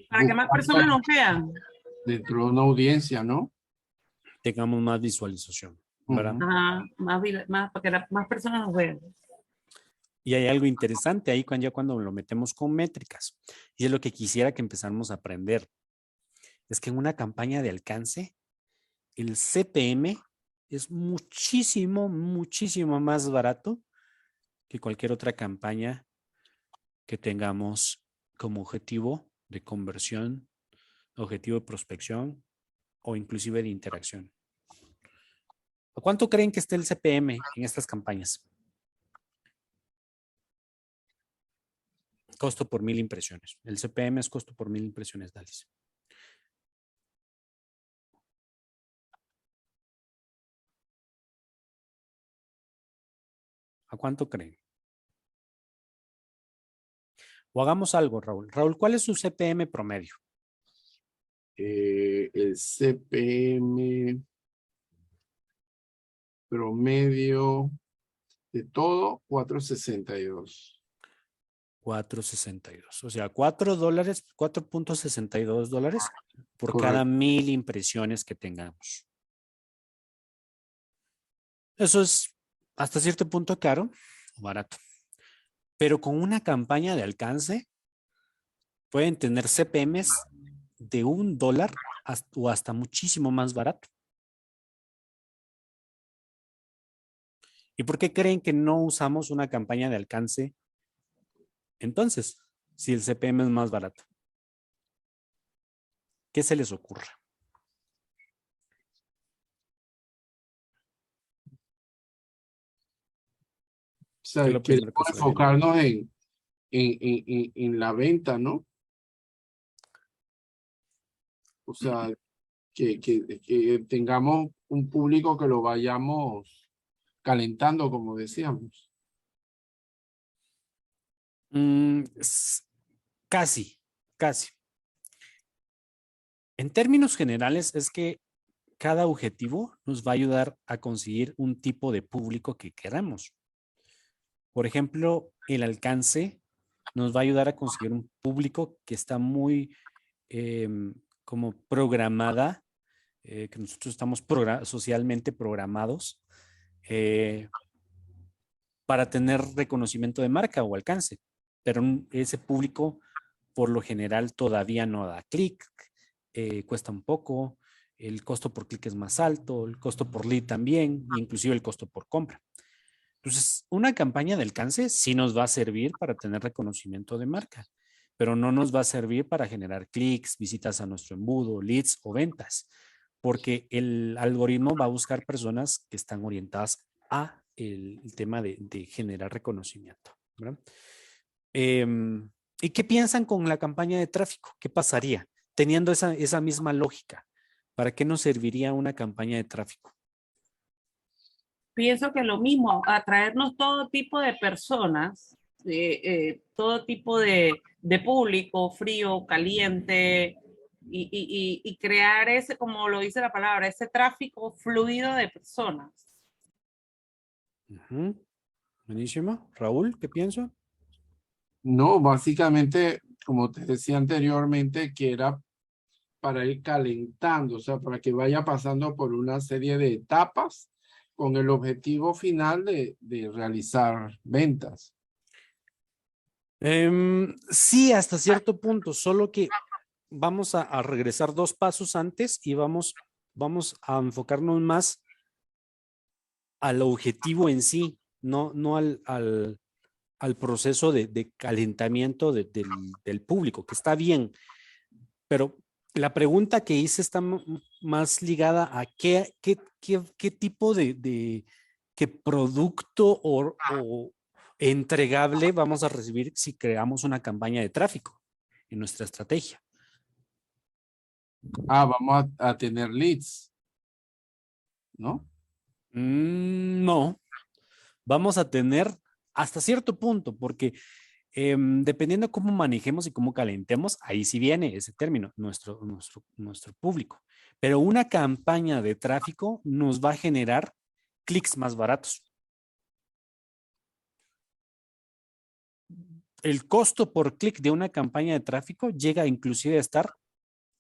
Para que más personas nos vean. dentro de una audiencia, ¿no? Tengamos más visualización, ¿verdad? Ajá, para que más personas nos vean. Y hay algo interesante ahí cuando lo metemos con métricas. Y es lo que quisiera que empezáramos a aprender. Es que en una campaña de alcance, el CPM es muchísimo más barato que cualquier otra campaña que tengamos como objetivo de conversión, objetivo de prospección o inclusive de interacción. ¿A cuánto creen que esté el CPM en estas campañas? Costo por 1000 impresiones. El CPM es costo por 1000 impresiones, Dalis. ¿A cuánto creen? O hagamos algo, Raúl. Raúl, ¿cuál es su CPM promedio? El CPM promedio de todo, 4.62. 4.62. O sea, $4, $4.62 por Correcto. cada 1000 impresiones que tengamos. Eso es hasta cierto punto caro o barato. Pero con una campaña de alcance pueden tener CPMs de $1 o hasta muchísimo más barato. ¿Y por qué creen que no usamos una campaña de alcance entonces, si el CPM es más barato? ¿Qué se les ocurre? O sea, ¿Qué es lo primero que se le viene? enfocarnos en la venta, ¿no? O sea, que tengamos un público que lo vayamos calentando, como decíamos. Casi. En términos generales, es que cada objetivo nos va a ayudar a conseguir un tipo de público que queramos. Por ejemplo, el alcance nos va a ayudar a conseguir un público que está muy como programada, que nosotros estamos socialmente programados para tener reconocimiento de marca o alcance, pero ese público por lo general todavía no da clic, cuesta un poco, el costo por clic es más alto, el costo por lead también, e inclusive el costo por compra. Entonces, una campaña de alcance sí nos va a servir para tener reconocimiento de marca, pero no nos va a servir para generar clics, visitas a nuestro embudo, leads o ventas, porque el algoritmo va a buscar personas que están orientadas a el tema de generar reconocimiento, ¿verdad? ¿Y qué piensan con la campaña de tráfico? ¿Qué pasaría teniendo esa misma lógica? ¿Para qué nos serviría una campaña de tráfico? Pienso que lo mismo, atraernos todo tipo de personas, todo tipo de público, frío, caliente, y crear ese, como lo dice la palabra, ese tráfico fluido de personas. Buenísimo. Raúl, ¿qué pienso? No, básicamente, como te decía anteriormente, que era para ir calentando, o sea, para que vaya pasando por una serie de etapas con el objetivo final de realizar ventas. Sí, hasta cierto punto, solo que vamos a regresar 2 pasos antes y vamos a enfocarnos más al objetivo en sí, no al proceso de calentamiento del público, que está bien, pero la pregunta que hice está más ligada a qué tipo qué producto o entregable vamos a recibir si creamos una campaña de tráfico en nuestra estrategia. Vamos a tener leads, ¿no? No, vamos a tener hasta cierto punto, porque dependiendo cómo manejemos y cómo calentemos, ahí sí viene ese término, nuestro público. Pero una campaña de tráfico nos va a generar clics más baratos. El costo por clic de una campaña de tráfico llega inclusive a estar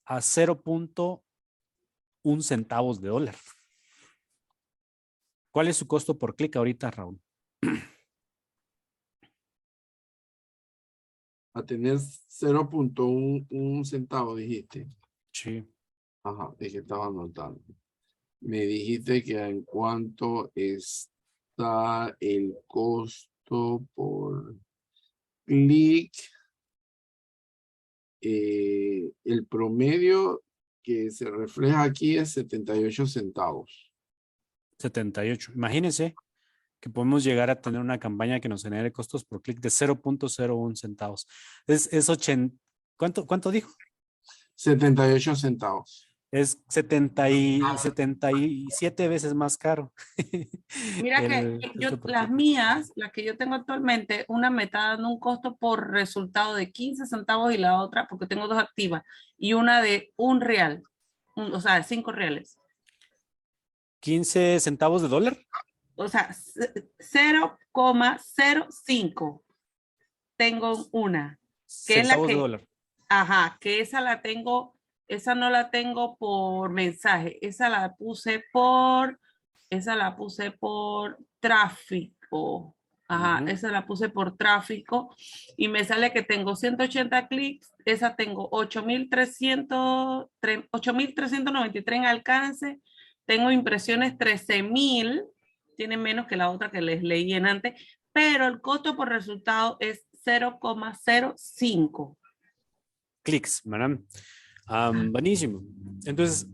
a 0.1 centavos de dólar. ¿Cuál es su costo por clic ahorita, Raúl? A tener 0.1 centavo, dijiste. Sí. Ajá, es que estaba anotando. Me dijiste que en cuánto está el costo por clic, el promedio que se refleja aquí es 78 centavos. 78. Imagínense que podemos llegar a tener una campaña que nos genere costos por clic de 0.01 centavos. Es 80. ¿Cuánto dijo? 78 centavos. Es 77 veces más caro. Mira que las mías, las que yo tengo actualmente, una me está dando un costo por resultado de 15 centavos y la otra, porque tengo 2 activas, y una de $1, o sea, de 5 reales. 15 centavos de dólar. O sea, 0,05 tengo una, que es la Centavos de que, dólar. ajá, que esa no la tengo por mensaje, esa la puse por tráfico. Ajá, esa la puse por tráfico y me sale que tengo 180 clics, esa tengo 8,393 en alcance, tengo impresiones 13,000, tiene menos que la otra que les leí en antes, pero el costo por resultado es 0,05. Clics, ¿verdad? Buenísimo. Entonces,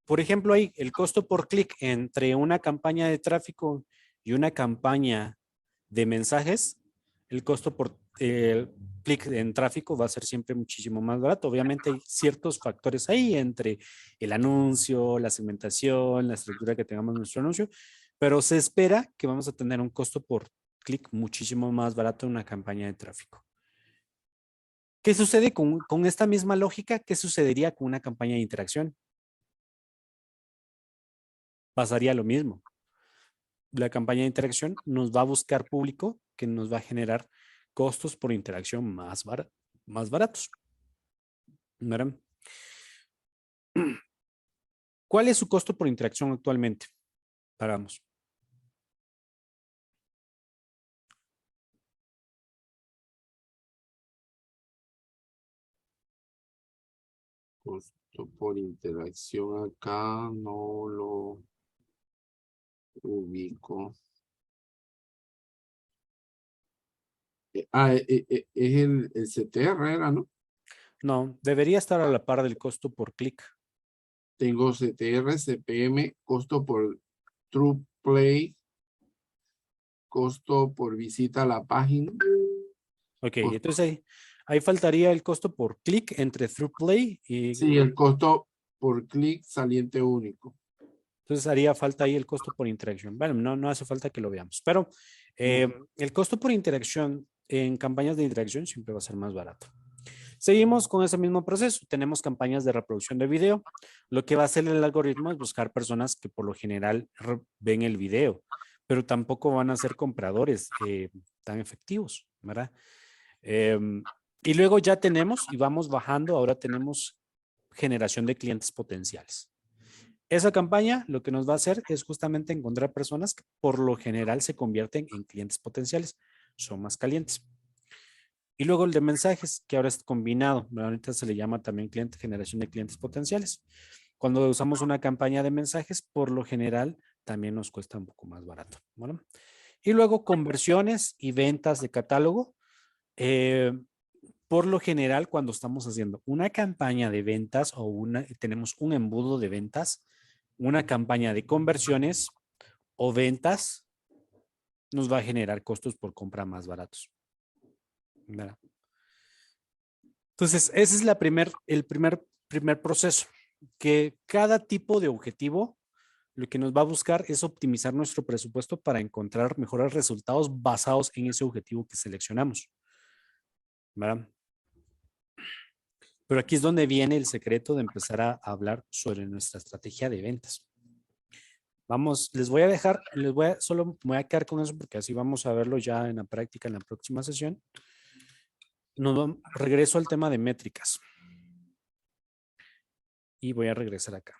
por ejemplo, ahí el costo por clic entre una campaña de tráfico y una campaña de mensajes, el costo por clic en tráfico va a ser siempre muchísimo más barato. Obviamente hay ciertos factores ahí entre el anuncio, la segmentación, la estructura que tengamos en nuestro anuncio, pero se espera que vamos a tener un costo por clic muchísimo más barato en una campaña de tráfico. ¿Qué sucede con esta misma lógica? ¿Qué sucedería con una campaña de interacción? Pasaría lo mismo. La campaña de interacción nos va a buscar público que nos va a generar costos por interacción más baratos. ¿Verdad? ¿Cuál es su costo por interacción actualmente? Pagamos. Costo por interacción acá no lo ubico. Es el CTR, era, ¿no? No, debería estar a la par del costo por clic. Tengo CTR, CPM, costo por True Play, costo por visita a la página. Ok, Costo- entonces ahí faltaría el costo por clic entre ThruPlay y Sí, el costo por clic saliente único. entonces haría falta ahí el costo por interacción. Bueno, no hace falta que lo veamos, pero el costo por interacción en campañas de interacción siempre va a ser más barato. Seguimos con ese mismo proceso. Tenemos campañas de reproducción de video. Lo que va a hacer el algoritmo es buscar personas que por lo general ven el video, pero tampoco van a ser compradores tan efectivos, ¿verdad? Y luego ya tenemos, y vamos bajando, ahora tenemos generación de clientes potenciales. Esa campaña lo que nos va a hacer es justamente encontrar personas que por lo general se convierten en clientes potenciales, son más calientes. Y luego el de mensajes, que ahora es combinado, ahorita se le llama también generación de clientes potenciales. Cuando usamos una campaña de mensajes, por lo general también nos cuesta un poco más barato. ¿Bueno? Y luego conversiones y ventas de catálogo. Por lo general, cuando estamos haciendo una campaña de ventas o tenemos un embudo de ventas, una campaña de conversiones o ventas, nos va a generar costos por compra más baratos. ¿Verdad? Entonces, ese es el primer proceso, que cada tipo de objetivo lo que nos va a buscar es optimizar nuestro presupuesto para encontrar mejores resultados basados en ese objetivo que seleccionamos. ¿Verdad? Pero aquí es donde viene el secreto de empezar a hablar sobre nuestra estrategia de ventas. Vamos, solo me voy a quedar con eso porque así vamos a verlo ya en la práctica en la próxima sesión. Regreso al tema de métricas. Y voy a regresar acá.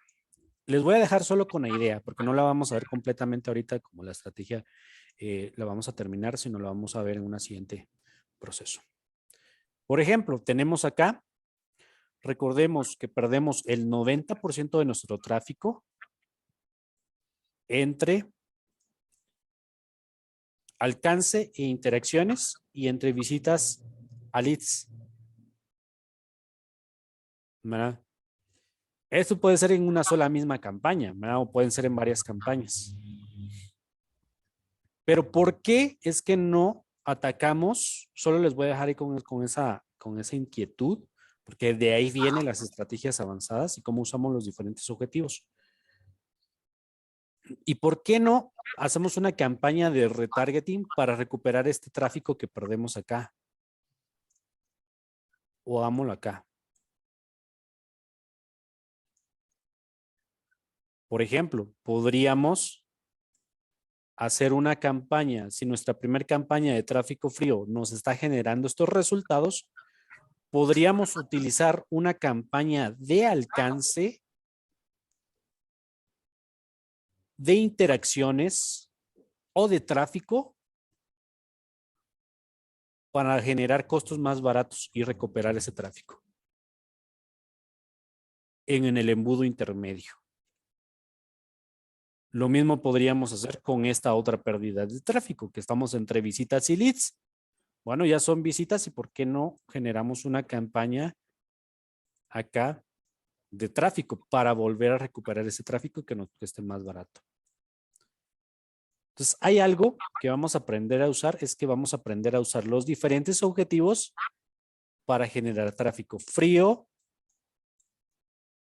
Les voy a dejar solo con la idea, porque no la vamos a ver completamente ahorita como la estrategia la vamos a terminar, sino la vamos a ver en un siguiente proceso. Por ejemplo, tenemos acá, recordemos que perdemos el 90% de nuestro tráfico entre alcance e interacciones y entre visitas a leads. ¿Verdad? Esto puede ser en una sola misma campaña, ¿verdad? O pueden ser en varias campañas. Pero ¿por qué es que no atacamos? Solo les voy a dejar ahí con esa inquietud, porque de ahí vienen las estrategias avanzadas y cómo usamos los diferentes objetivos. ¿Y por qué no hacemos una campaña de retargeting para recuperar este tráfico que perdemos acá? O hagámoslo acá. Por ejemplo, podríamos hacer una campaña, si nuestra primera campaña de tráfico frío nos está generando estos resultados, podríamos utilizar una campaña de alcance, de interacciones o de tráfico para generar costos más baratos y recuperar ese tráfico en el embudo intermedio. Lo mismo podríamos hacer con esta otra pérdida de tráfico, que estamos entre visitas y leads. Bueno, ya son visitas y ¿por qué no generamos una campaña acá de tráfico para volver a recuperar ese tráfico que nos cueste más barato? Entonces, hay algo que vamos a aprender a usar, es que vamos a aprender a usar los diferentes objetivos para generar tráfico frío,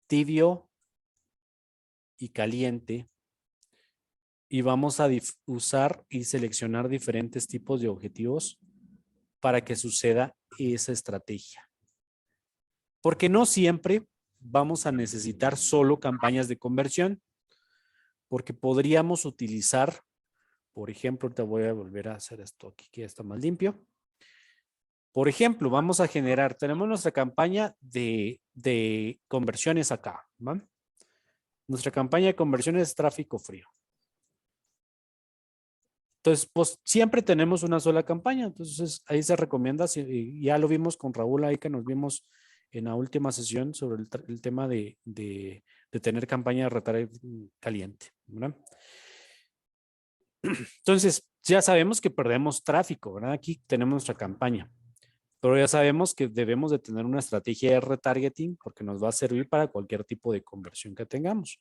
tibio y caliente. Y vamos a usar y seleccionar diferentes tipos de objetivos para que suceda esa estrategia. Porque no siempre vamos a necesitar solo campañas de conversión, porque podríamos utilizar, por ejemplo, te voy a volver a hacer esto aquí, que ya está más limpio. Por ejemplo, vamos a generar, tenemos nuestra campaña de conversiones acá, ¿va? Nuestra campaña de conversiones es tráfico frío. Entonces, pues siempre tenemos una sola campaña. Entonces, ahí se recomienda, ya lo vimos con Raúl ahí que nos vimos en la última sesión sobre el tema de tener campaña de retargeting caliente, ¿verdad? Entonces, ya sabemos que perdemos tráfico, ¿verdad? Aquí tenemos nuestra campaña. Pero ya sabemos que debemos de tener una estrategia de retargeting porque nos va a servir para cualquier tipo de conversión que tengamos,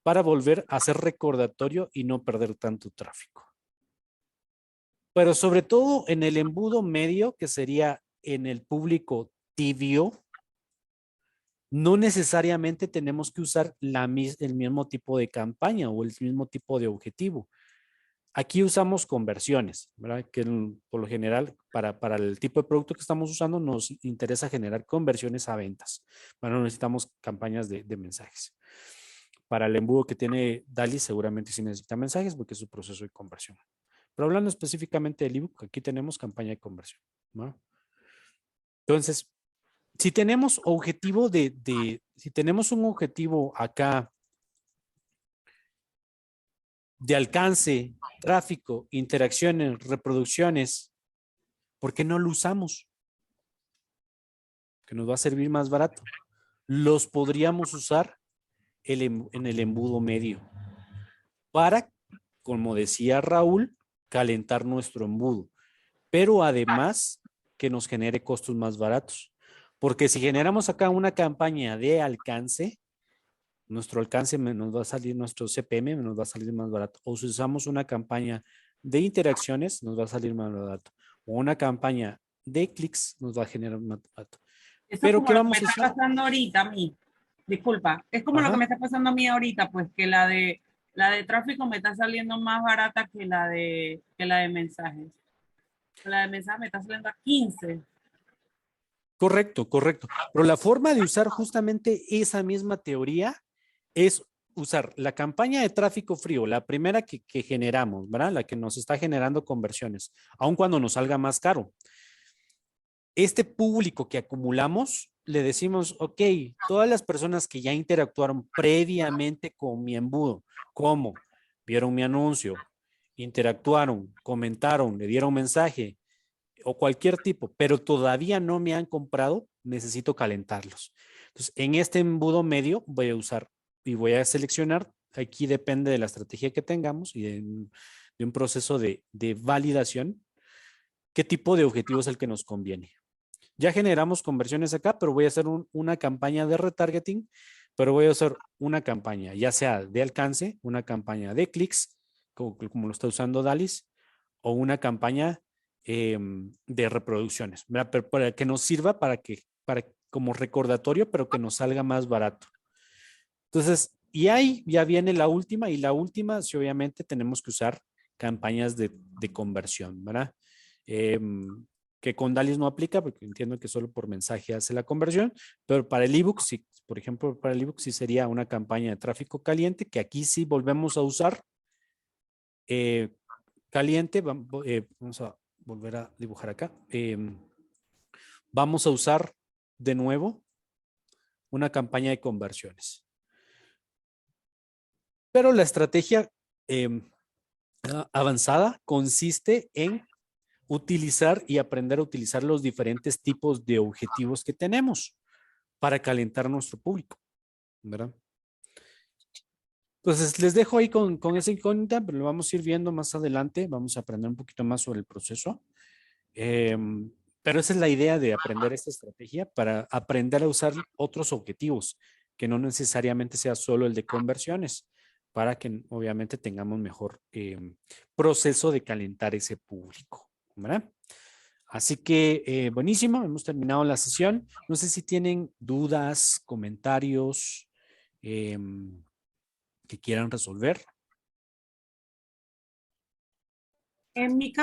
para volver a hacer recordatorio y no perder tanto tráfico. Pero sobre todo en el embudo medio, que sería en el público tibio, no necesariamente tenemos que usar el mismo tipo de campaña o el mismo tipo de objetivo. Aquí usamos conversiones, ¿verdad? Que por lo general, para el tipo de producto que estamos usando, nos interesa generar conversiones a ventas. Bueno, no necesitamos campañas de mensajes. Para el embudo que tiene DALI, seguramente sí necesita mensajes porque es su proceso de conversión. Pero hablando específicamente del ebook, aquí tenemos campaña de conversión, ¿no? Entonces, si tenemos objetivo si tenemos un objetivo acá de alcance, tráfico, interacciones, reproducciones, ¿por qué no lo usamos? Que nos va a servir más barato. Los podríamos usar en el embudo medio para, como decía Raúl, calentar nuestro embudo, pero además que nos genere costos más baratos. Porque si generamos acá una campaña de alcance, nuestro alcance nos va a salir, nuestro CPM nos va a salir más barato. O si usamos una campaña de interacciones, nos va a salir más barato. O una campaña de clics nos va a generar más barato. Eso es Pero como ¿qué lo que me vamos a está hacer? pasando ahorita a mí. Disculpa, es como lo que Ajá. me está pasando a mí ahorita, pues que la de tráfico me está saliendo más barata que la de mensajes. La de mensajes me está saliendo a 15. Correcto, correcto. Pero la forma de usar justamente esa misma teoría es usar la campaña de tráfico frío, la primera que generamos, ¿verdad? La que nos está generando conversiones, aun cuando nos salga más caro. Este público que acumulamos, le decimos, ok, todas las personas que ya interactuaron previamente con mi embudo, ¿cómo? Vieron mi anuncio, interactuaron, comentaron, le dieron mensaje o cualquier tipo, pero todavía no me han comprado, necesito calentarlos. Entonces, en este embudo medio voy a usar y voy a seleccionar, aquí depende de la estrategia que tengamos y de un proceso de validación, qué tipo de objetivo es el que nos conviene. Ya generamos conversiones acá, pero voy a hacer una campaña de retargeting, pero voy a hacer una campaña, ya sea de alcance, una campaña de clics, como lo está usando Dalis, o una campaña de reproducciones, ¿verdad? Pero para que nos sirva como recordatorio, pero que nos salga más barato. Entonces, y ahí ya viene la última, y la última, sí, obviamente tenemos que usar campañas de conversión, ¿verdad? Que con Dalis no aplica, porque entiendo que solo por mensaje hace la conversión, pero para el ebook, sí, por ejemplo, para el ebook sí sería una campaña de tráfico caliente, que aquí sí volvemos a usar caliente, vamos a volver a dibujar acá. Vamos a usar de nuevo una campaña de conversiones. Pero la estrategia avanzada consiste en utilizar y aprender a utilizar los diferentes tipos de objetivos que tenemos para calentar a nuestro público, ¿verdad? Entonces, les dejo ahí con esa incógnita, pero lo vamos a ir viendo más adelante. Vamos a aprender un poquito más sobre el proceso. Pero esa es la idea de aprender esta estrategia para aprender a usar otros objetivos, que no necesariamente sea solo el de conversiones, para que obviamente tengamos mejor proceso de calentar ese público, ¿verdad? Así que buenísimo, hemos terminado la sesión. No sé si tienen dudas, comentarios que quieran resolver. En mi caso,